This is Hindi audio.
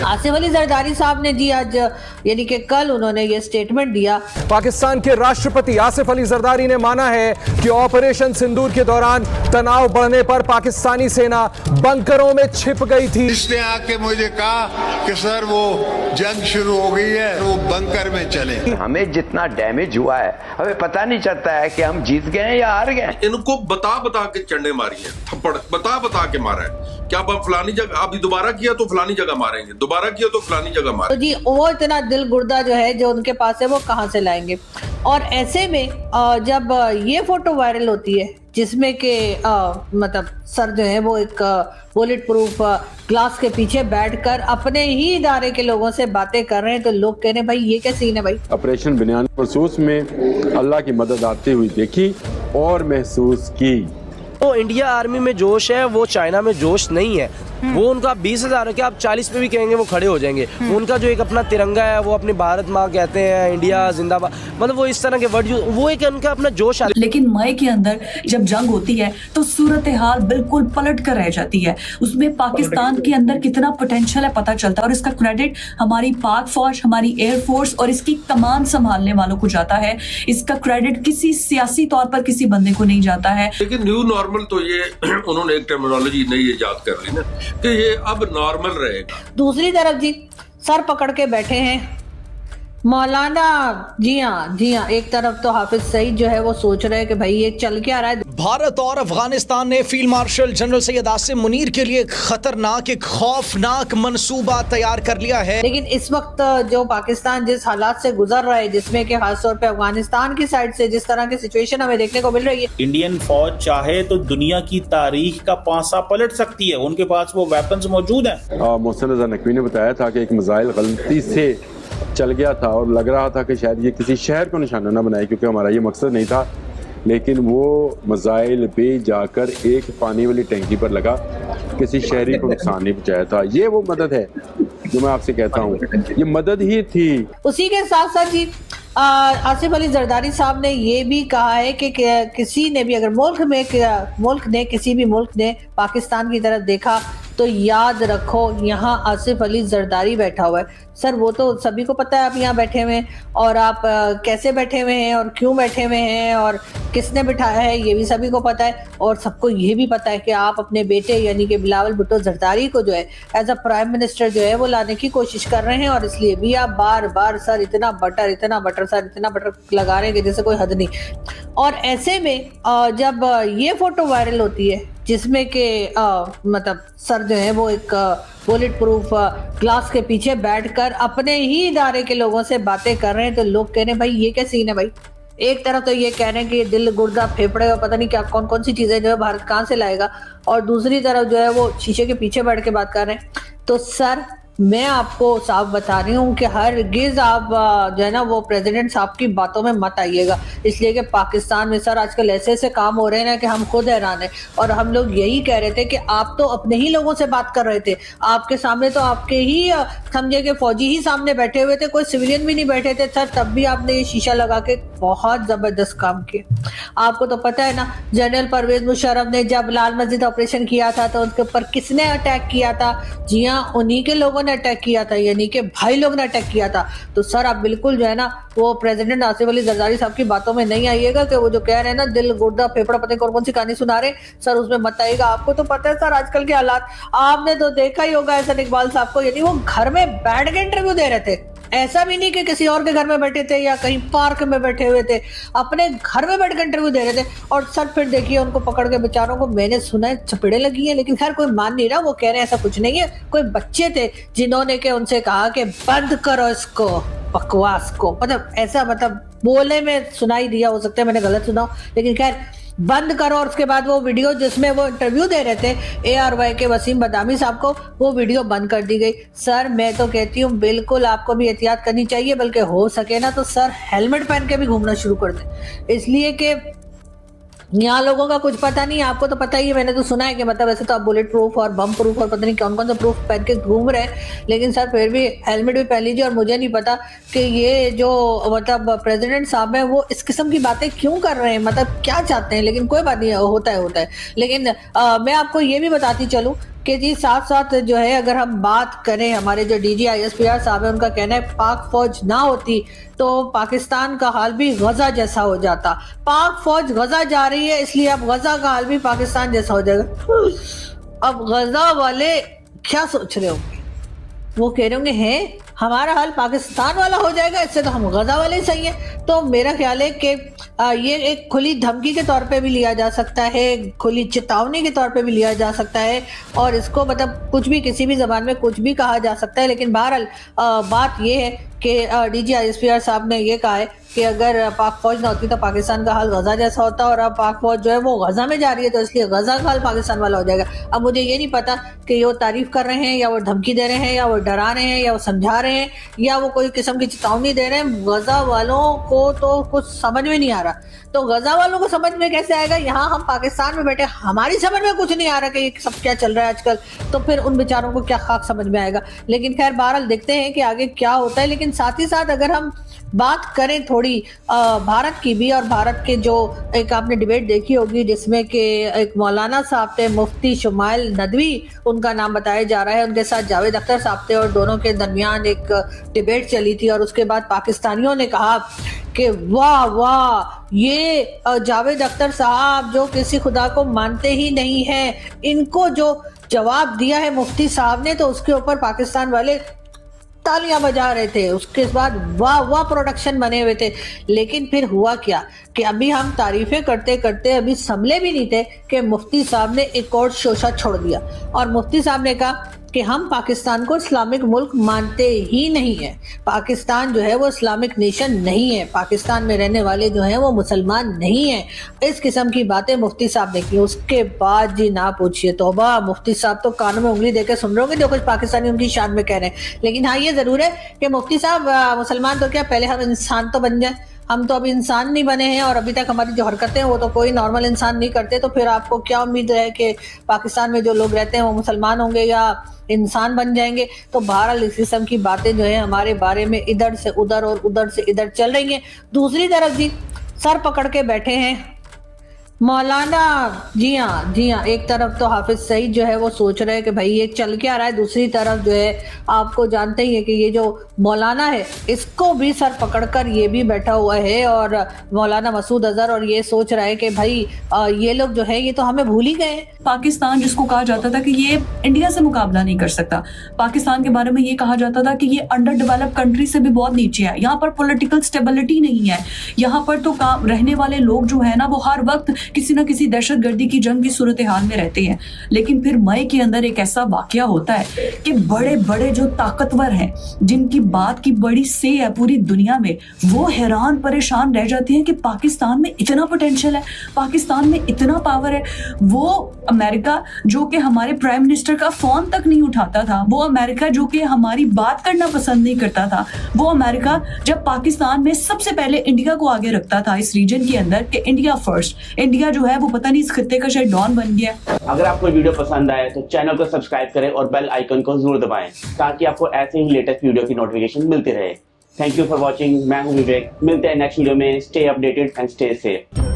आसिफ अली जरदारी साहब ने जी आज यानी कि कल उन्होंने ये स्टेटमेंट दिया। पाकिस्तान के राष्ट्रपति आसिफ अली जरदारी ने माना है कि ऑपरेशन सिंदूर के दौरान तनाव बढ़ने पर पाकिस्तानी सेना बंकरों में छिप गई थी। इसने आके मुझे कहा कि सर वो जंग शुरू हो गई है, वो बंकर में चले। हमें जितना डैमेज हुआ है हमें पता नहीं चलता है कि हम जीत गए या हार गए। इनको बता बता के चंडे मारी है, थप्पड़ बता बता के मारा है। क्या अब फलानी जगह अभी दोबारा किया तो फलानी जगह मारेंगे, दोबारा किया तो फलानी जगह मारेंगे। तो जी वो इतना दिल गुर्दा जो है जो उनके पास है वो कहां से लाएंगे। और ऐसे में जब ये फोटो वायरल होती है जिसमें कि मतलब सर जो है वो एक बुलेट प्रूफ ग्लास के पीछे बैठकर अपने ही इदारे के लोगों से बातें कर रहे हैं, तो लोग कह रहे हैं भाई ये क्या सीन है भाई। ऑपरेशन बनियान महसूस में अल्लाह की मदद आती हुई देखी और महसूस की। वो इंडिया आर्मी में जोश है, वो चाइना में जोश नहीं है। वो उनका 20,000 है कि आप 40 पे भी कहेंगे वो खड़े हो जाएंगे। उनका जो एक अपना तिरंगा है वो अपनी भारत माँ कहते हैं, इंडिया जिंदाबाद, मतलब वो इस तरह के वर्ड वो एक उनका अपना जोश है। लेकिन मई के अंदर जब जंग होती है तो सूरत हाल बिल्कुल पलट कर रह जाती है। उसमें पाकिस्तान के अंदर कितना पोटेंशियल है पता चलता है और इसका क्रेडिट हमारी पाक फौज, हमारी एयरफोर्स और इसकी कमान संभालने वालों को जाता है। इसका क्रेडिट किसी सियासी तौर पर किसी बंदे को नहीं जाता है। लेकिन न्यू नॉर्मल तो ये उन्होंने एक टर्मिनोलॉजी नई इजाद कर ली ना कि ये अब नॉर्मल रहेगा। दूसरी तरफ जी सर पकड़ के बैठे हैं मौलाना। जी हाँ, एक तरफ तो हाफिज सईद जो है वो सोच रहे हैं कि भाई ये चल क्या रहा है। भारत और अफगानिस्तान ने field marshal general Syed Asim Munir के लिए खतरनाक, एक खौफनाक मंसूबा तैयार कर लिया है। लेकिन इस वक्त जो पाकिस्तान जिस हालात से गुजर रहा है, जिसमें कि खासतौर पे अफगानिस्तान की साइड से जिस तरह की सिचुएशन हमें देखने को मिल रही है, इंडियन फौज चाहे तो दुनिया की तारीख का पासा पलट सकती है। उनके पास वो वेपन्स मौजूद हैं। मोहसिन रजा नकवी ने बताया था कि एक मिसाइल गलती से चल गया था और लग रहा था कि शायद ये किसी शहर को निशाना न बनाए, क्योंकि हमारा ये मकसद नहीं था। लेकिन वो मिसाइल भी जाकर एक पानी वाली टैंकी पर लगा, किसी शहरी को नुकसान नहीं पहुंचाया था। ये वो मदद है जो मैं आपसे कहता हूँ, ये मदद ही थी। उसी के साथ साथ जी आसिफ अली जरदारी साहब ने ये भी कहा है कि किसी ने भी अगर किसी भी मुल्क ने पाकिस्तान की तरफ देखा तो याद रखो यहाँ आसिफ अली जरदारी बैठा हुआ है। सर वो तो सभी को पता है आप यहाँ बैठे हुए हैं, और आप कैसे बैठे हुए हैं और क्यों बैठे हुए हैं और किसने बिठाया है ये भी सभी को पता है। और सबको ये भी पता है कि आप अपने बेटे यानी कि बिलावल भुट्टो जरदारी को जो है एज अ प्राइम मिनिस्टर जो है वो लाने की कोशिश कर रहे हैं, और इसलिए भी आप बार बार सर इतना बटर लगा रहे हैं कि जैसे कोई हद नहीं। और ऐसे में जब ये फोटो वायरल होती है जिसमें कि मतलब सर जो है वो एक बुलेट प्रूफ ग्लास के पीछे बैठकर अपने ही इदारे के लोगों से बातें कर रहे हैं, तो लोग कह रहे हैं भाई ये क्या सीन है भाई। एक तरफ तो ये कह रहे हैं कि दिल गुर्दा फेफड़े और पता नहीं क्या कौन कौन सी चीजें जो है भारत कहाँ से लाएगा, और दूसरी तरफ जो है वो शीशे के पीछे बैठ के बात कर रहे हैं। तो सर मैं आपको साफ बता रही हूँ कि हरगिज आप जो है ना वो प्रेसिडेंट साहब की बातों में मत आइएगा, इसलिए कि पाकिस्तान में सर आजकल ऐसे ऐसे काम हो रहे हैं ना कि हम खुद हैरान हैं। और हम लोग यही कह रहे थे कि आप तो अपने ही लोगों से बात कर रहे थे, आपके सामने तो आपके ही समझे कि फौजी ही सामने बैठे हुए थे, कोई सिविलियन भी नहीं बैठे थे सर, तब भी आपने ये शीशा लगा के बहुत जबरदस्त काम किया। आपको तो पता है ना जनरल परवेज मुशर्रफ ने जब लाल मस्जिद ऑपरेशन किया था तो उसके ऊपर किसने अटैक किया था? जी हाँ, उन्हीं के लोगों ने अटैक किया था, यानी कि भाई लोग ने अटैक किया था। तो सर आप बिल्कुल जो है ना वो प्रेसिडेंट आसिफ अली जरदारी साहब की बातों में नहीं आइएगा कि वो जो कह रहे हैं ना दिल गुर्दा फेफड़ा पता नहीं कौन कौन सी कहानी सुना रहे सर, उसमें मत आइएगा। आपको तो पता है सर आजकल के हालात, आपने तो देखा ही होगा एहसन इकबाल साहब को, यानी वो घर में बैठ के इंटरव्यू दे रहे थे। ऐसा भी नहीं कि किसी और के घर में बैठे थे या कहीं पार्क में बैठे हुए थे, अपने घर में बैठ कर इंटरव्यू दे रहे थे। और सर फिर देखिए उनको पकड़ के बेचारों को मैंने सुना है चपेड़े लगी हैं, लेकिन खैर कोई मान नहीं रहा, वो कह रहे हैं ऐसा कुछ नहीं है। कोई बच्चे थे जिन्होंने के उनसे कहा कि बंद करो इसको बकवास को, मतलब ऐसा मतलब बोले में सुनाई दिया, हो सकता है मैंने गलत सुना, लेकिन खैर बंद करो। और उसके बाद वो वीडियो जिसमें वो इंटरव्यू दे रहे थे ARY के वसीम बदामी साहब को, वो वीडियो बंद कर दी गई। सर मैं तो कहती हूँ बिल्कुल आपको भी एहतियात करनी चाहिए, बल्कि हो सके ना तो सर हेलमेट पहन के भी घूमना शुरू कर दें, इसलिए कि यहाँ लोगों का कुछ पता नहीं। आपको तो पता ही है, मैंने तो सुना है कि मतलब वैसे तो आप बुलेट प्रूफ और बम प्रूफ और पता नहीं कौन कौन सा प्रूफ पहन के घूम रहे हैं, लेकिन सर फिर भी हेलमेट भी पहन लीजिए। और मुझे नहीं पता कि ये जो मतलब प्रेसिडेंट साहब है वो इस किस्म की बातें क्यों कर रहे हैं, मतलब क्या चाहते हैं, लेकिन कोई बात नहीं, होता है। लेकिन मैं आपको ये भी बताती चलूँ कि जी साथ साथ जो है अगर हम बात करें, हमारे जो डीजी ISPR साहब है उनका कहना है पाक फौज ना होती तो पाकिस्तान का हाल भी गजा जैसा हो जाता। पाक फौज गजा जा रही है इसलिए अब गजा का हाल भी पाकिस्तान जैसा हो जाएगा। अब गजा वाले क्या सोच रहे होंगे? वो कह रहे होंगे हैं हमारा हाल पाकिस्तान वाला हो जाएगा, इससे तो हम गजा वाले ही सही हैं। तो मेरा ख्याल है कि ये एक खुली धमकी के तौर पे भी लिया जा सकता है, खुली चेतावनी के तौर पे भी लिया जा सकता है, और इसको मतलब कुछ भी किसी भी जबान में कुछ भी कहा जा सकता है। लेकिन बहरहाल बात ये है कि डीजी ISPR साहब ने ये कहा है कि अगर पाक फौज ना होती तो पाकिस्तान का हाल गजा जैसा होता, और अब पाक फौज जो है वो गजा में जा रही है तो इसलिए गजा का हाल पाकिस्तान वाला हो जाएगा। अब मुझे ये नहीं पता कि वो तारीफ कर रहे हैं या वो धमकी दे रहे हैं या वो डरा रहे हैं या वो समझा रहे हैं या वो कोई किस्म की चेतावनी दे रहे हैं। गजा वालों को तो कुछ समझ में नहीं आ रहा, तो गजा वालों को समझ में कैसे आएगा? यहाँ हम पाकिस्तान में बैठे हमारी समझ में कुछ नहीं आ रहा कि ये सब क्या चल रहा है आजकल, तो फिर उन बेचारों को क्या खाक समझ में आएगा। लेकिन खैर बहरहाल देखते हैं कि आगे क्या होता है। लेकिन साथ ही साथ अगर हम बात करें थोड़ी भारत की भी, और भारत के जो एक आपने डिबेट देखी होगी जिसमें कि एक मौलाना साहब थे, मुफ्ती शुमाइल नदवी उनका नाम बताया जा रहा है, उनके साथ जावेद अख्तर साहब थे और दोनों के दरमियान एक डिबेट चली थी। और उसके बाद पाकिस्तानियों ने कहा कि वाह वाह ये जावेद अख्तर साहब जो किसी खुदा को मानते ही नहीं हैं, इनको जो जवाब दिया है मुफ्ती साहब ने, तो उसके ऊपर पाकिस्तान वाले तालियां बजा रहे थे। उसके बाद वाह वाह प्रोडक्शन बने हुए थे। लेकिन फिर हुआ क्या कि अभी हम तारीफें करते करते अभी संभले भी नहीं थे कि मुफ्ती साहब ने एक और शोशा छोड़ दिया, और मुफ्ती साहब ने कहा कि हम पाकिस्तान को इस्लामिक मुल्क मानते ही नहीं है। पाकिस्तान जो है वो इस्लामिक नेशन नहीं है, पाकिस्तान में रहने वाले जो हैं वो मुसलमान नहीं हैं। इस किस्म की बातें मुफ्ती साहब ने की। उसके बाद जी ना पूछिए, तौबा, मुफ्ती साहब तो कानों में उंगली देकर सुन रहे होंगे जो कुछ पाकिस्तानी उनकी शान में कह रहे हैं। लेकिन हाँ ये जरूर है कि मुफ्ती साहब मुसलमान तो क्या, पहले हम इंसान तो बन जाए। हम तो अभी इंसान नहीं बने हैं और अभी तक हमारी जो हरकतें हैं वो तो कोई नॉर्मल इंसान नहीं करते, तो फिर आपको क्या उम्मीद है कि पाकिस्तान में जो लोग रहते हैं वो मुसलमान होंगे या इंसान बन जाएंगे? तो बहरहाल इस किस्म की बातें जो है हमारे बारे में इधर से उधर और उधर से इधर चल रही हैं। दूसरी तरफ जी सर पकड़ के बैठे हैं मौलाना। जी हाँ, एक तरफ तो हाफिज सईद जो है वो सोच रहे हैं कि भाई ये चल क्या रहा है, दूसरी तरफ जो है आपको जानते ही है कि ये जो मौलाना है इसको भी सर पकड़कर ये भी बैठा हुआ है, और मौलाना मसूद अजहर, और ये सोच रहा है कि भाई ये लोग जो है ये तो हमें भूल ही गए। पाकिस्तान जिसको कहा जाता था कि ये इंडिया से मुकाबला नहीं कर सकता, पाकिस्तान के बारे में ये कहा जाता था कि ये अंडर डेवलप्ड कंट्री से भी बहुत नीचे है, यहाँ पर पॉलिटिकल स्टेबिलिटी नहीं है, यहाँ पर तो रहने वाले लोग जो है ना वो हर वक्त किसी ना किसी दहशतगर्दी की जंग की सूरत हाल में रहते हैं। लेकिन फिर मई के अंदर एक ऐसा वाकया होता है कि बड़े बड़े जो ताकतवर हैं, जिनकी बात की बड़ी से है पूरी दुनिया में, वो हैरान परेशान रह जाते हैं कि पाकिस्तान में इतना पोटेंशियल है, पाकिस्तान में इतना पावर है। वो अमेरिका जो कि हमारे प्राइम मिनिस्टर का फोन तक नहीं उठाता था, वो अमेरिका जो कि हमारी बात करना पसंद नहीं करता था, वो अमेरिका जब पाकिस्तान में सबसे पहले इंडिया को आगे रखता था इस रीजन के अंदर कि इंडिया फर्स्ट, इंडिया जो है वो पता नहीं इस खत्ते का शायद डॉन बन गया। अगर आपको वीडियो पसंद आए तो चैनल को सब्सक्राइब करें और बेल आइकन को जरूर दबाएं ताकि आपको ऐसे ही लेटेस्ट वीडियो की नोटिफिकेशन मिलती रहे। Thank you for watching. मैं हूं विवेक, मिलते हैं नेक्स्ट वीडियो में। Stay updated and stay safe.